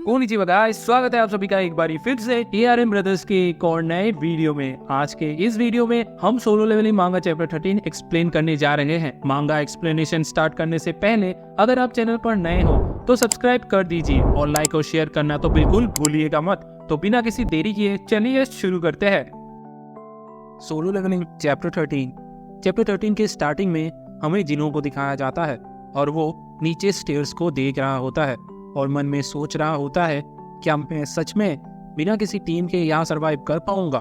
Konnichiwa guys, स्वागत है आप सभी का एक बारी फिर से ARM ब्रदर्स के एक और नए वीडियो में। आज के इस वीडियो में हम सोलो लेवलिंग मांगा चैप्टर 13 एक्सप्लेन करने जा रहे हैं। मांगा एक्सप्लेनेशन स्टार्ट करने से पहले अगर आप चैनल पर नए हो तो सब्सक्राइब कर दीजिए और लाइक और शेयर करना तो बिल्कुल भूलिएगा मत। तो बिना किसी देरी किए चलिए शुरू करते हैं। सोलो लेवलिंग चैप्टर 13 के स्टार्टिंग में हमें जिनों को दिखाया जाता है और वो नीचे स्टेयर्स को देख रहा होता है और मन में सोच रहा होता है क्या मैं सच में बिना किसी टीम के यहाँ सरवाइव कर पाऊंगा।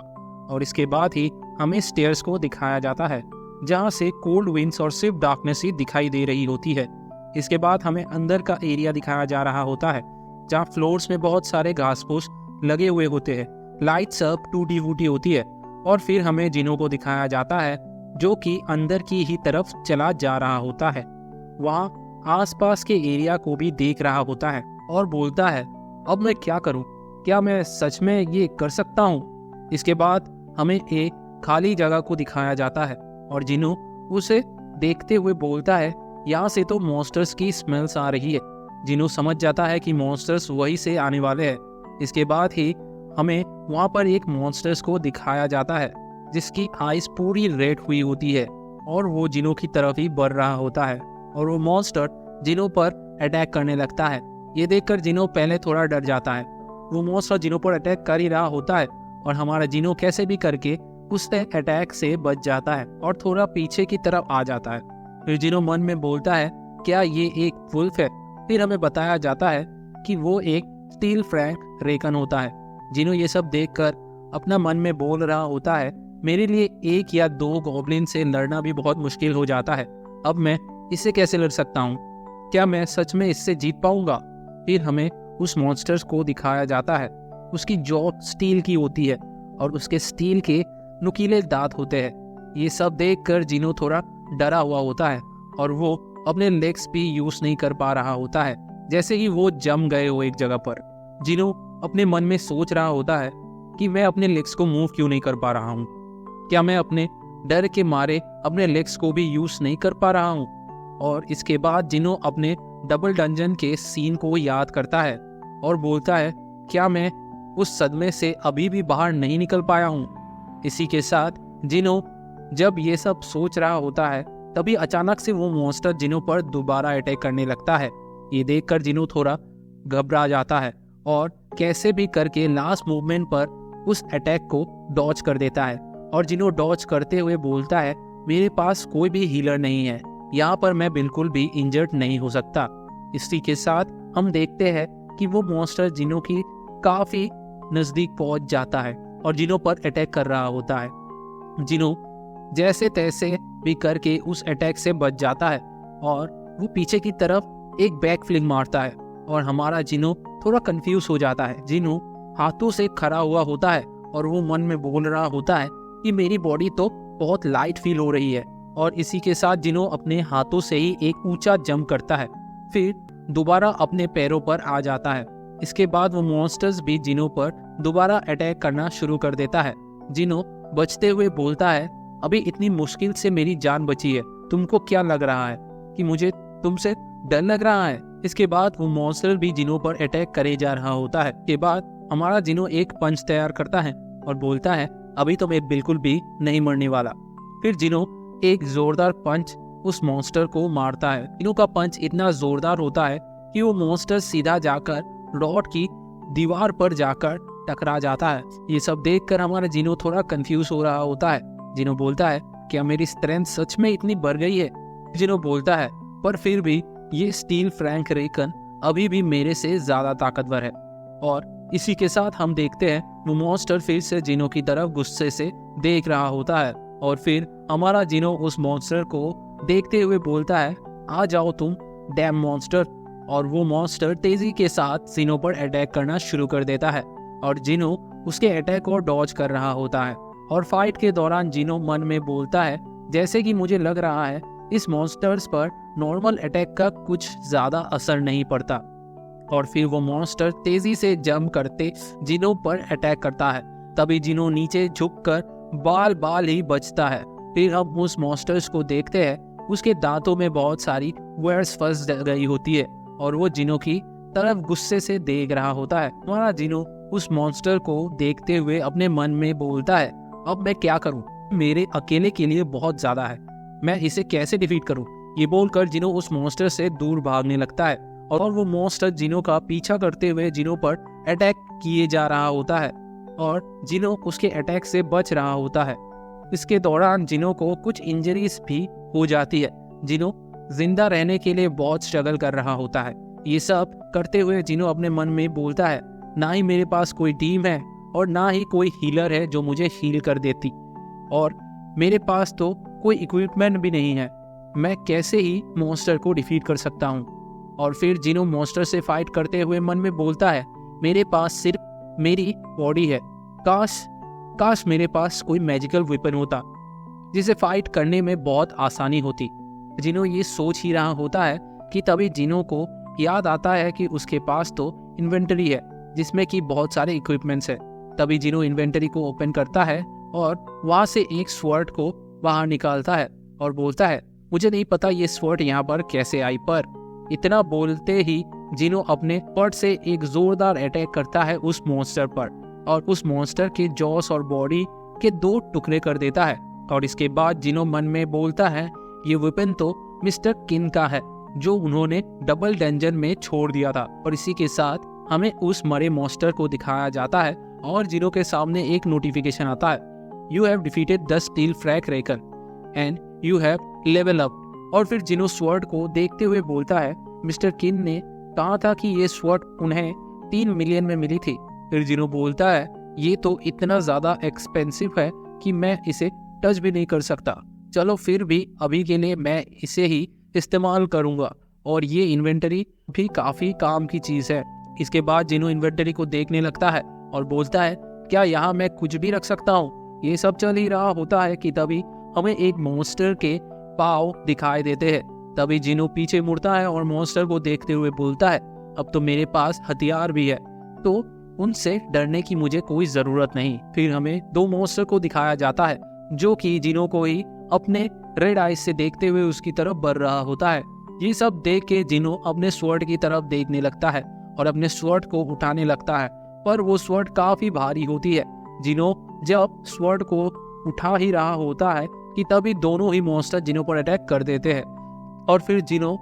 और इसके बाद ही हमें स्टेयर्स को दिखाया जाता है जहाँ से कोल्ड विंड्स और सिर्फ डार्कनेस ही दिखाई दे रही होती है। इसके बाद हमें अंदर का एरिया दिखाया जा रहा होता है जहाँ फ्लोर्स में बहुत सारे घास फूस लगे हुए होते हैं, लाइट सब टूटी फूटी होती है। और फिर हमें जिनों को दिखाया जाता है जो कि अंदर की ही तरफ चला जा रहा होता है। वहाँ आसपास के एरिया को भी देख रहा होता है और बोलता है अब मैं क्या करूं, क्या मैं सच में ये कर सकता हूं। इसके बाद हमें एक खाली जगह को दिखाया जाता है और जिनू उसे देखते हुए बोलता है यहाँ से तो मॉन्स्टर्स की स्मेल्स आ रही है। जिनू समझ जाता है कि मॉन्स्टर्स वहीं से आने वाले हैं। इसके बाद ही हमें वहाँ पर एक मॉन्स्टर्स को दिखाया जाता है जिसकी आइज पूरी रेड हुई होती है और वो जिनों की तरफ ही बढ़ रहा होता है और वो मॉन्स्टर जिनों पर अटैक करने लगता है। ये देखकर जिनों पहले थोड़ा डर जाता है। वो मॉन्स्टर जिनों पर अटैक कर ही रहा होता है और हमारा जिनों कैसे भी करके उस अटैक से बच जाता है और थोड़ा पीछे की तरफ आ जाता है। फिर जिनों मन में बोलता है क्या ये एक वुल्फ है। फिर हमें बताया जाता है कि वो एक स्टील फ्रैंक रेकन होता है। जिनों ये सब देखकर अपना मन में बोल रहा होता है मेरे लिए एक या दो गॉब्लिन से लड़ना भी बहुत मुश्किल हो जाता है, अब मैं इससे कैसे लड़ सकता हूँ, क्या मैं सच में इससे जीत पाऊंगा। फिर हमें उस मॉन्स्टर्स को दिखाया जाता है, उसकी जॉ स्टील की होती है और उसके स्टील के नुकीले दांत होते हैं। ये सब देखकर जिनो थोड़ा डरा हुआ होता है और वो अपने लेग्स भी यूज नहीं कर पा रहा होता है, जैसे कि वो जम गए हो एक जगह पर। जिनो अपने मन में सोच रहा होता है कि मैं अपने लेग्स को मूव क्यों नहीं कर पा रहा हूँ, क्या मैं अपने डर के मारे अपने लेग्स को भी यूज नहीं कर पा रहा हूँ। और इसके बाद जिनो अपने डबल डंजन के सीन को याद करता है और बोलता है क्या मैं उस सदमे से अभी भी बाहर नहीं निकल पाया हूँ। इसी के साथ जिनो जब ये सब सोच रहा होता है तभी अचानक से वो मॉन्स्टर जिनो पर दोबारा अटैक करने लगता है। ये देखकर जिनो थोड़ा घबरा जाता है और कैसे भी करके लास्ट मूवमेंट पर उस अटैक को डॉज कर देता है और जिनो डॉज करते हुए बोलता है मेरे पास कोई भी हीलर नहीं है, यहाँ पर मैं बिल्कुल भी इंजर्ड नहीं हो सकता। इसी के साथ हम देखते हैं कि वो मॉन्स्टर जिनो की काफी नजदीक पहुंच जाता है और जिनो पर अटैक कर रहा होता है। जिनो जैसे तैसे भी करके उस अटैक से बच जाता है और वो पीछे की तरफ एक बैक फ्लिप मारता है और हमारा जिनो थोड़ा कंफ्यूज हो जाता है। जिनो हाथों से खड़ा हुआ होता है और वो मन में बोल रहा होता है कि मेरी बॉडी तो बहुत लाइट फील हो रही है। और इसी के साथ जिनो अपने हाथों से ही एक ऊंचा जंप करता है, फिर दोबारा अपने पैरों पर आ जाता है। इसके बाद वो मॉन्स्टर्स भी जिनो पर दोबारा अटैक करना शुरू कर देता है। जिनो बचते हुए बोलता है अभी इतनी मुश्किल से मेरी जान बची है, तुमको क्या लग रहा है कि मुझे तुमसे डर लग रहा है। इसके बाद वो मॉन्स्टर भी जिनो पर अटैक करे जा रहा होता है। के बाद हमारा जिनो एक पंच तैयार करता है और बोलता है अभी तो मैं बिल्कुल भी नहीं मरने वाला। फिर जिनो एक जोरदार पंच उस मॉन्स्टर को मारता है। जिनो का पंच इतना जोरदार होता है कि वो मॉन्स्टर सीधा जाकर रॉड की दीवार पर जाकर टकरा जाता है। ये सब देखकर हमारा जिनो थोड़ा कंफ्यूज हो रहा होता है। जिनो बोलता है क्या मेरी स्ट्रेंथ सच में इतनी बढ़ गई है। जिनो बोलता है पर फिर भी ये स्टील फ्रैंक रेकन अभी भी मेरे से ज्यादा ताकतवर है। और इसी के साथ हम देखते हैं वो मॉन्स्टर फिर से जिनो की तरफ गुस्से से देख रहा होता है और फिर हमारा जिनो उस मॉन्स्टर को देखते हुए बोलता है आ जाओ तुम डैम मॉन्स्टर। और वो मॉन्स्टर तेजी के साथ जिनो पर अटैक करना शुरू कर देता है और जिनो उसके अटैक को डॉज कर रहा होता है। और फाइट के दौरान जिनो मन में बोलता है जैसे कि मुझे लग रहा है इस मॉन्स्टर्स पर नॉर्मल अटैक का कुछ ज्यादा असर नहीं पड़ता। और फिर वो मॉन्स्टर तेजी से जंप करते जिनो पर अटैक करता है। तभी जिनो नीचे झुककर बाल बाल ही बचता है। फिर हम उस मॉन्स्टर्स को देखते हैं, उसके दांतों में बहुत सारी वर्ड्स फंस गई होती है और वो जिनो की तरफ गुस्से से देख रहा होता है। हमारा जिनो उस मॉन्स्टर को देखते हुए अपने मन में बोलता है, अब मैं क्या करूं, मेरे अकेले के लिए बहुत ज्यादा है, मैं इसे कैसे डिफीट करूं। ये बोलकर जिनो उस मॉन्स्टर से दूर भागने लगता है और वो मॉन्स्टर जिनो का पीछा करते हुए जिनो पर अटैक किए जा रहा होता है और जिनो उसके अटैक से बच रहा होता है। इसके दौरान जिनो को कुछ इंजरीज भी हो जाती है। जिनो जिंदा रहने के लिए बहुत स्ट्रगल कर रहा होता है। ये सब करते हुए जिनो अपने मन में बोलता है, ना ही मेरे पास कोई टीम है और ना ही कोई हीलर है जो मुझे हील कर देती, और मेरे पास तो कोई इक्विपमेंट भी नहीं है, मैं कैसे ही मॉन्स्टर को डिफीट कर सकता हूँ। और फिर जिनो मॉन्स्टर से फाइट करते हुए मन में बोलता है, मेरे पास सिर्फ मेरी बॉडी है, काश मेरे पास कोई मैजिकल वेपन होता जिसे फाइट करने में बहुत आसानी होती। जिनो ये सोच ही रहा होता है कि तभी जिनो को याद आता है कि उसके पास तो इन्वेंटरी है जिसमें कि बहुत सारे इक्विपमेंट्स है। तभी जिनो इन्वेंटरी को ओपन करता है और वहां से एक स्वॉर्ड को बाहर निकालता है और बोलता है, मुझे नहीं पता ये स्वॉर्ड यहाँ पर कैसे आई, पर इतना बोलते ही जिनो अपने पट से एक जोरदार अटैक करता है उस मॉन्स्टर पर और उस मॉन्स्टर के जॉस और बॉडी के 2 टुकड़े कर देता है। और इसके बाद जिनो मन में बोलता है, ये वेपन तो मिस्टर किन का है जो उन्होंने डबल डंजन में छोड़ दिया था। और इसी के साथ हमें उस मरे मॉन्स्टर को दिखाया जाता है और जिनो के सामने एक नोटिफिकेशन आता है, you have defeated the steel frag reckon and you have level up. और फिर जिनो स्वॉर्ड को देखते हुए बोलता है, मिस्टर किन ने कहा था कि ये स्वॉर्ड उन्हें 3 मिलियन में मिली थी। फिर जिनो बोलता है, ये तो इतना ज्यादा एक्सपेंसिव है कि मैं इसे टच भी नहीं कर सकता, चलो फिर भी अभी के लिए मैं इसे ही इस्तेमाल करूंगा, और ये इन्वेंटरी भी काफी काम की चीज है। इसके बाद जिनो इन्वेंटरी को देखने लगता है और बोलता है, क्या यहाँ मैं कुछ भी रख सकता हूँ। ये सब चल ही रहा होता है कि तभी हमें एक मॉन्स्टर के पाँव दिखाई देते हैं। तभी जिनो पीछे मुड़ता है और मॉन्स्टर को देखते हुए बोलता है, अब तो मेरे पास हथियार भी है, तो उनसे डरने की मुझे कोई जरूरत नहीं। फिर हमें 2 मॉन्स्टर को दिखाया जाता है जो कि जिनो को ही अपने रेड आइज से देखते हुए उसकी तरफ बढ़ रहा होता है। ये सब देख के जिनो अपने स्वॉर्ड की तरफ देखने लगता है और अपने स्वॉर्ड को उठाने लगता है, पर वो स्वॉर्ड काफी भारी होती है। जिनो जब स्वॉर्ड को उठा ही रहा होता है कि तभी दोनों ही मॉन्स्टर जिनो पर अटैक कर देते हैं और फिर जिनो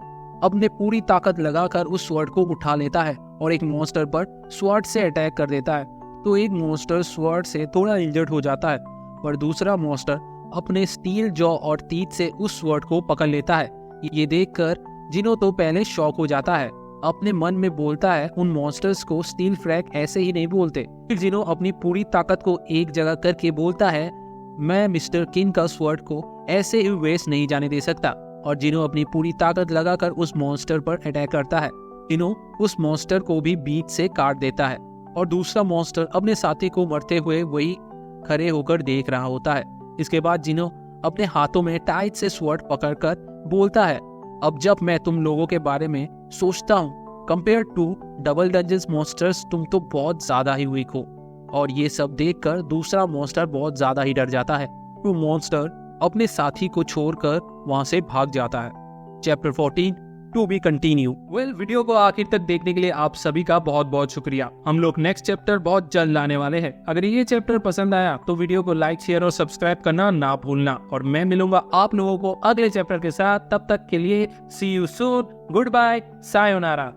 अपने पूरी ताकत लगाकर उस स्वॉर्ड को उठा लेता है और एक मॉन्स्टर पर स्वॉर्ड से अटैक कर देता है। तो एक मॉन्स्टर स्वॉर्ड से थोड़ा इंजर्ड हो जाता है, पर दूसरा मॉन्स्टर अपने स्टील जॉ और टीथ से उस स्वॉर्ड को पकड़ लेता है। ये देखकर जिनो तो पहले शॉक हो जाता है, अपने मन में बोलता है, उन मॉन्स्टर्स को स्टील फ्रैग ऐसे ही नहीं बोलते। फिर जिनो अपनी पूरी ताकत को एक जगह करके बोलता है, मैं मिस्टर किन का स्वॉर्ड को ऐसे ही वेस्ट नहीं जाने दे सकता, और जिनो अपनी पूरी ताकत लगाकर उस मॉन्स्टर पर अटैक करता है। जिनो उस मॉन्स्टर को भी बीच से काट देता है और दूसरा मॉन्स्टर अपने साथी को मरते हुए वही खड़े होकर देख रहा होता है। इसके बाद जिनो अपने हाथों में टाइट से स्वॉर्ड पकड़कर बोलता है, अब जब मैं तुम लोगों के बारे में सोचता हूँ, compare to double dungeons monsters तुम तो बहुत ज्यादा ही वीक हो। और ये सब देखकर दूसरा मॉन्स्टर बहुत ज्यादा ही डर जाता है। वो मॉन्स्टर अपने साथी को छोड़कर वहां से भाग जाता है। Chapter 14 to be continue. Video को आखिर तक देखने के लिए आप सभी का बहुत बहुत शुक्रिया। हम लोग नेक्स्ट चैप्टर बहुत जल्द लाने वाले हैं। अगर ये चैप्टर पसंद आया तो वीडियो को लाइक, शेयर और सब्सक्राइब करना ना भूलना, और मैं मिलूंगा आप लोगों को अगले चैप्टर के साथ। तब तक के लिए see you soon, goodbye, sayonara.